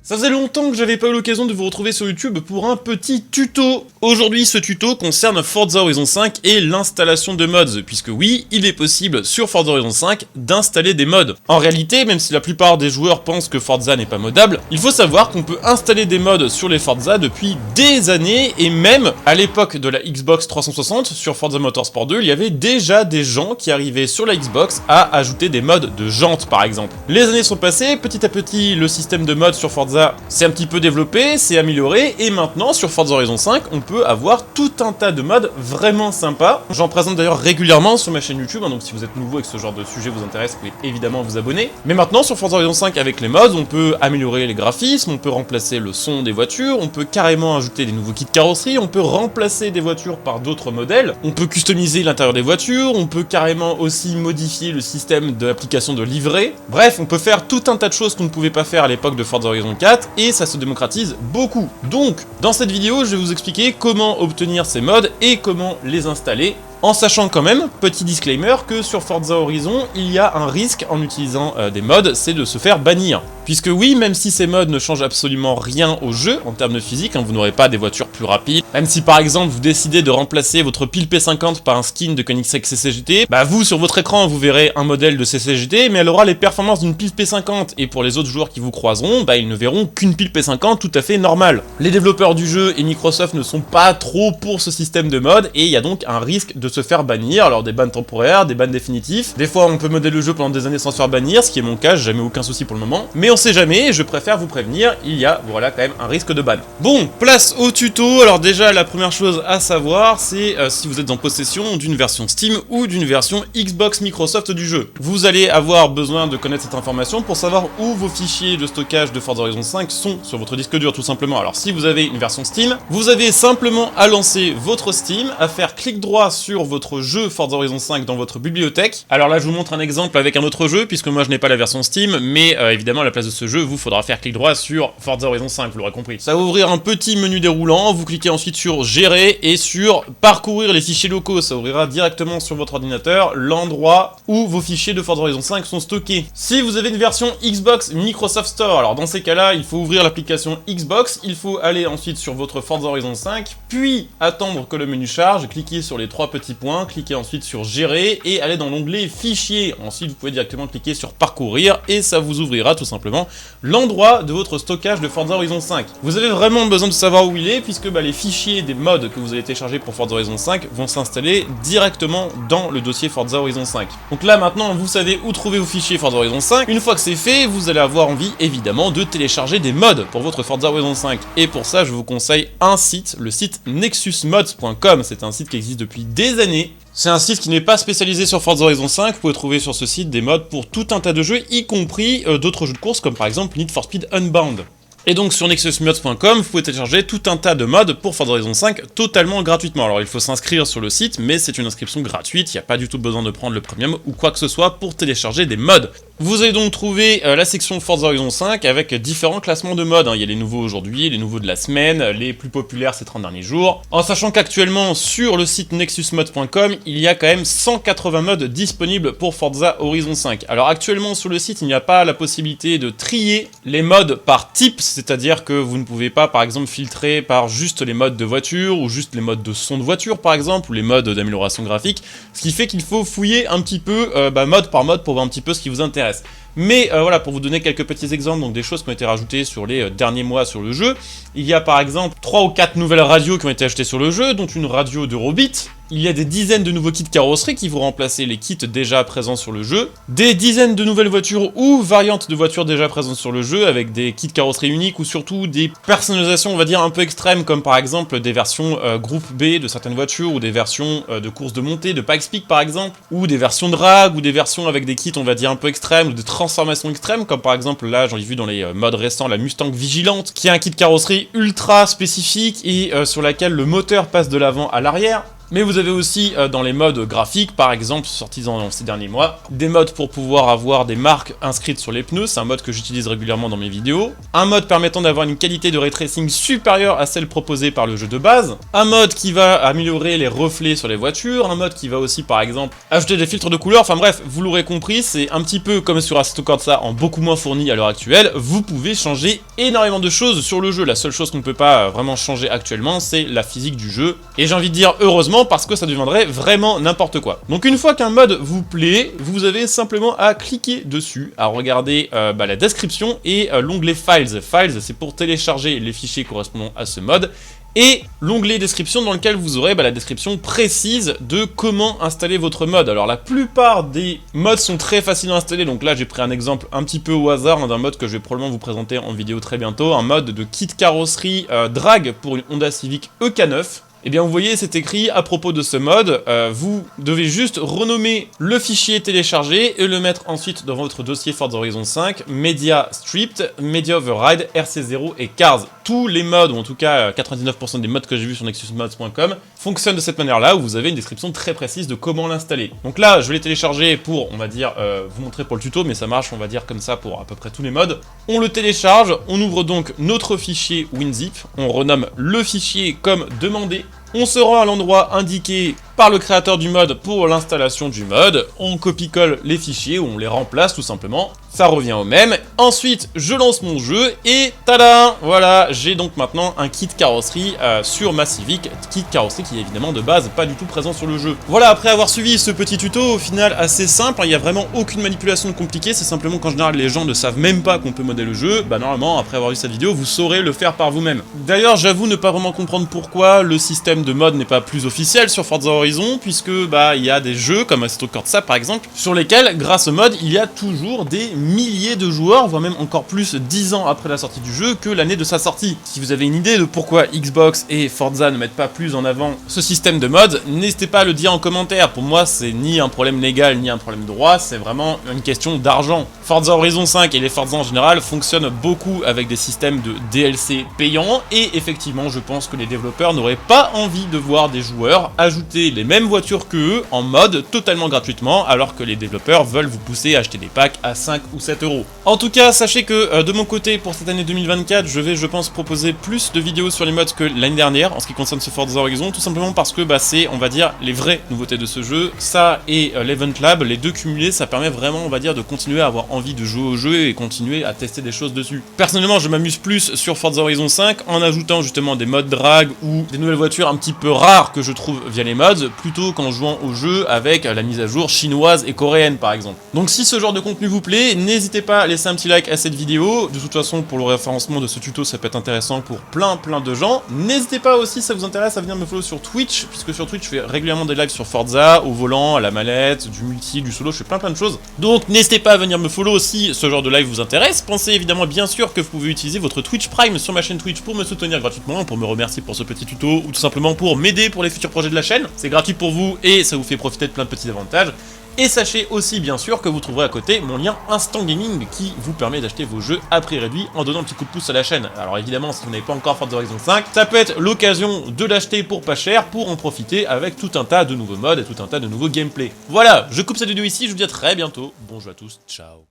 Ça faisait longtemps que j'avais pas eu l'occasion de vous retrouver sur YouTube pour un petit tuto. Aujourd'hui, ce tuto concerne Forza Horizon 5 et l'installation de mods, puisque oui, il est possible sur Forza Horizon 5 d'installer des mods. En réalité, même si la plupart des joueurs pensent que Forza n'est pas modable, il faut savoir qu'on peut installer des mods sur les Forza depuis des années, et même à l'époque de la Xbox 360, sur Forza Motorsport 2, il y avait déjà des gens qui arrivaient sur la Xbox à ajouter des mods de jantes par exemple. Les années sont passées, petit à petit, le système de mods sur Forza s'est un petit peu développé, s'est amélioré, et maintenant sur Forza Horizon 5, on peut avoir tout un tas de mods vraiment sympas. J'en présente d'ailleurs régulièrement sur ma chaîne YouTube, donc si vous êtes nouveau et que ce genre de sujet vous intéresse, vous pouvez évidemment vous abonner. Mais maintenant sur Forza Horizon 5 avec les mods, on peut améliorer les graphismes, on peut remplacer le son des voitures, on peut carrément ajouter des nouveaux kits de carrosserie, on peut remplacer des voitures par d'autres modèles, on peut customiser l'intérieur des voitures, on peut carrément aussi modifier le système de l'application de livret. Bref, on peut faire tout un tas de choses qu'on ne pouvait pas faire à l'époque de Forza Horizon 4, et ça se démocratise beaucoup. Donc, dans cette vidéo, je vais vous expliquer comment obtenir ces mods et comment les installer. En sachant quand même, petit disclaimer, que sur Forza Horizon, il y a un risque en utilisant des mods, c'est de se faire bannir. Puisque oui, même si ces mods ne changent absolument rien au jeu, en termes de physique, vous n'aurez pas des voitures plus rapides, même si par exemple vous décidez de remplacer votre pile P50 par un skin de Koenigsegg CCGT, bah vous, sur votre écran, vous verrez un modèle de CCGT, mais elle aura les performances d'une pile P50, et pour les autres joueurs qui vous croiseront, bah ils ne verront qu'une pile P50 tout à fait normale. Les développeurs du jeu et Microsoft ne sont pas trop pour ce système de mods, et il y a donc un risque de se faire bannir, alors des bans temporaires, des bans définitifs. Des fois on peut modder le jeu pendant des années sans se faire bannir, ce qui est mon cas, j'ai jamais aucun souci pour le moment. Mais on sait jamais, et je préfère vous prévenir, il y a voilà quand même un risque de ban. Bon, place au tuto. Alors déjà la première chose à savoir, c'est si vous êtes en possession d'une version Steam ou d'une version Xbox Microsoft du jeu. Vous allez avoir besoin de connaître cette information pour savoir où vos fichiers de stockage de Forza Horizon 5 sont sur votre disque dur tout simplement. Alors si vous avez une version Steam, vous avez simplement à lancer votre Steam, à faire clic droit sur votre jeu Forza Horizon 5 dans votre bibliothèque. Alors là je vous montre un exemple avec un autre jeu puisque moi je n'ai pas la version Steam, mais évidemment à la place de ce jeu vous faudra faire clic droit sur Forza Horizon 5, vous l'aurez compris. Ça va ouvrir un petit menu déroulant, vous cliquez ensuite sur gérer et sur parcourir les fichiers locaux, ça ouvrira directement sur votre ordinateur l'endroit où vos fichiers de Forza Horizon 5 sont stockés. Si vous avez une version Xbox Microsoft Store, alors dans ces cas là il faut ouvrir l'application Xbox, il faut aller ensuite sur votre Forza Horizon 5, puis attendre que le menu charge, cliquer sur les trois petits points, cliquez ensuite sur gérer et aller dans l'onglet fichiers. Ensuite vous pouvez directement cliquer sur parcourir et ça vous ouvrira tout simplement l'endroit de votre stockage de Forza Horizon 5. Vous avez vraiment besoin de savoir où il est puisque les fichiers des mods que vous allez télécharger pour Forza Horizon 5 vont s'installer directement dans le dossier Forza Horizon 5. Donc là maintenant vous savez où trouver vos fichiers Forza Horizon 5. Une fois que c'est fait, vous allez avoir envie évidemment de télécharger des mods pour votre Forza Horizon 5. Et pour ça je vous conseille un site, le site nexusmods.com. C'est un site qui existe depuis des années. C'est un site qui n'est pas spécialisé sur Forza Horizon 5, vous pouvez trouver sur ce site des mods pour tout un tas de jeux, y compris d'autres jeux de course comme par exemple Need for Speed Unbound. Et donc sur nexusmods.com, vous pouvez télécharger tout un tas de mods pour Forza Horizon 5 totalement gratuitement. Alors il faut s'inscrire sur le site, mais c'est une inscription gratuite, il n'y a pas du tout besoin de prendre le premium ou quoi que ce soit pour télécharger des mods. Vous allez donc trouver la section Forza Horizon 5 avec différents classements de mods. Il y a les nouveaux aujourd'hui, les nouveaux de la semaine, les plus populaires ces 30 derniers jours. En sachant qu'actuellement sur le site nexusmods.com, il y a quand même 180 mods disponibles pour Forza Horizon 5. Alors actuellement sur le site, il n'y a pas la possibilité de trier les mods par type, c'est-à-dire que vous ne pouvez pas par exemple filtrer par juste les mods de voiture ou juste les mods de son de voiture par exemple, ou les mods d'amélioration graphique, ce qui fait qu'il faut fouiller un petit peu mode par mode pour voir un petit peu ce qui vous intéresse. Mais voilà, pour vous donner quelques petits exemples, donc des choses qui ont été rajoutées sur les derniers mois sur le jeu, il y a par exemple 3 ou 4 nouvelles radios qui ont été ajoutées sur le jeu, dont une radio d'Eurobeat. Il y a des dizaines de nouveaux kits carrosserie qui vont remplacer les kits déjà présents sur le jeu, des dizaines de nouvelles voitures ou variantes de voitures déjà présentes sur le jeu avec des kits carrosserie uniques ou surtout des personnalisations on va dire un peu extrêmes comme par exemple des versions groupe B de certaines voitures ou des versions de course de montée de Pikes Peak par exemple, ou des versions drag ou des versions avec des kits on va dire un peu extrêmes ou des transformations extrêmes comme par exemple là j'en ai vu dans les mods récents la Mustang Vigilante qui a un kit carrosserie ultra spécifique et sur laquelle le moteur passe de l'avant à l'arrière. Mais vous avez aussi dans les modes graphiques, par exemple, sortis dans ces derniers mois, des modes pour pouvoir avoir des marques inscrites sur les pneus, c'est un mode que j'utilise régulièrement dans mes vidéos, un mode permettant d'avoir une qualité de ray tracing supérieure à celle proposée par le jeu de base, un mode qui va améliorer les reflets sur les voitures, un mode qui va aussi par exemple ajouter des filtres de couleurs, enfin bref, vous l'aurez compris, c'est un petit peu comme sur Assetto Corsa en beaucoup moins fourni à l'heure actuelle, vous pouvez changer énormément de choses sur le jeu, la seule chose qu'on ne peut pas vraiment changer actuellement, c'est la physique du jeu, et j'ai envie de dire heureusement parce que ça deviendrait vraiment n'importe quoi. Donc une fois qu'un mode vous plaît, vous avez simplement à cliquer dessus, à regarder la description et l'onglet Files. Files, c'est pour télécharger les fichiers correspondant à ce mode, et l'onglet description dans lequel vous aurez la description précise de comment installer votre mode. Alors la plupart des modes sont très faciles à installer, donc là j'ai pris un exemple un petit peu au hasard d'un mode que je vais probablement vous présenter en vidéo très bientôt, un mode de kit carrosserie drag pour une Honda Civic EK9. Eh bien vous voyez, c'est écrit à propos de ce mode, vous devez juste renommer le fichier téléchargé et le mettre ensuite dans votre dossier Forza Horizon 5, Media Stripped, Media Override, RC0 et Cars. Tous les modes, ou en tout cas 99% des modes que j'ai vus sur nexusmods.com, fonctionnent de cette manière-là, où vous avez une description très précise de comment l'installer. Donc là, je vais les télécharger pour, on va dire, vous montrer pour le tuto, mais ça marche, on va dire, comme ça pour à peu près tous les modes. On le télécharge, on ouvre donc notre fichier WinZip, on renomme le fichier comme demandé. On se rend à l'endroit indiqué par le créateur du mode pour l'installation du mode, on copie-colle les fichiers ou on les remplace tout simplement, ça revient au même. Ensuite, je lance mon jeu et tada, voilà, j'ai donc maintenant un kit carrosserie sur ma Civic, kit carrosserie qui est évidemment de base pas du tout présent sur le jeu. Voilà, après avoir suivi ce petit tuto, au final assez simple, il n'y a vraiment aucune manipulation compliquée, c'est simplement qu'en général les gens ne savent même pas qu'on peut modder le jeu, bah normalement après avoir vu cette vidéo, vous saurez le faire par vous-même. D'ailleurs, j'avoue ne pas vraiment comprendre pourquoi le système de mode n'est pas plus officiel sur Forza Horizon, puisque il y a des jeux comme Assetto Corsa par exemple, sur lesquels, grâce au mode, il y a toujours des milliers de joueurs, voire même encore plus 10 ans après la sortie du jeu que l'année de sa sortie. Si vous avez une idée de pourquoi Xbox et Forza ne mettent pas plus en avant ce système de mode, n'hésitez pas à le dire en commentaire. Pour moi, c'est ni un problème légal, ni un problème de droit, c'est vraiment une question d'argent. Forza Horizon 5 et les Forza en général fonctionnent beaucoup avec des systèmes de DLC payants, et effectivement, je pense que les développeurs n'auraient pas envie de voir des joueurs ajouter les mêmes voitures que eux en mode totalement gratuitement, alors que les développeurs veulent vous pousser à acheter des packs à 5 ou 7 euros. En tout cas, sachez que de mon côté, pour cette année 2024, je vais, je pense, proposer plus de vidéos sur les mods que l'année dernière en ce qui concerne ce Forza Horizon, tout simplement parce que c'est, on va dire, les vraies nouveautés de ce jeu. Ça et l'Event Lab, les deux cumulés, ça permet vraiment, on va dire, de continuer à avoir envie de jouer au jeu et continuer à tester des choses dessus. Personnellement, je m'amuse plus sur Forza Horizon 5 en ajoutant justement des modes drag ou des nouvelles voitures un petit peu rares que je trouve via les mods, plutôt qu'en jouant au jeu avec la mise à jour chinoise et coréenne par exemple. Donc si ce genre de contenu vous plaît, n'hésitez pas à laisser un petit like à cette vidéo. De toute façon, pour le référencement de ce tuto, ça peut être intéressant pour plein de gens. N'hésitez pas aussi, si ça vous intéresse, à venir me follow sur Twitch, puisque sur Twitch, je fais régulièrement des lives sur Forza, au volant, à la mallette, du multi, du solo, je fais plein de choses. Donc n'hésitez pas à venir me follow si ce genre de live vous intéresse. Pensez évidemment bien sûr que vous pouvez utiliser votre Twitch Prime sur ma chaîne Twitch pour me soutenir gratuitement, pour me remercier pour ce petit tuto, ou tout simplement pour m'aider pour les futurs projets de la chaîne. C'est gratuit pour vous et ça vous fait profiter de plein de petits avantages. Et sachez aussi bien sûr que vous trouverez à côté mon lien Instant Gaming qui vous permet d'acheter vos jeux à prix réduit en donnant un petit coup de pouce à la chaîne. Alors évidemment, si vous n'avez pas encore Forza Horizon 5, ça peut être l'occasion de l'acheter pour pas cher pour en profiter avec tout un tas de nouveaux modes et tout un tas de nouveaux gameplays. Voilà, je coupe cette vidéo ici, je vous dis à très bientôt. Bonjour à tous, ciao.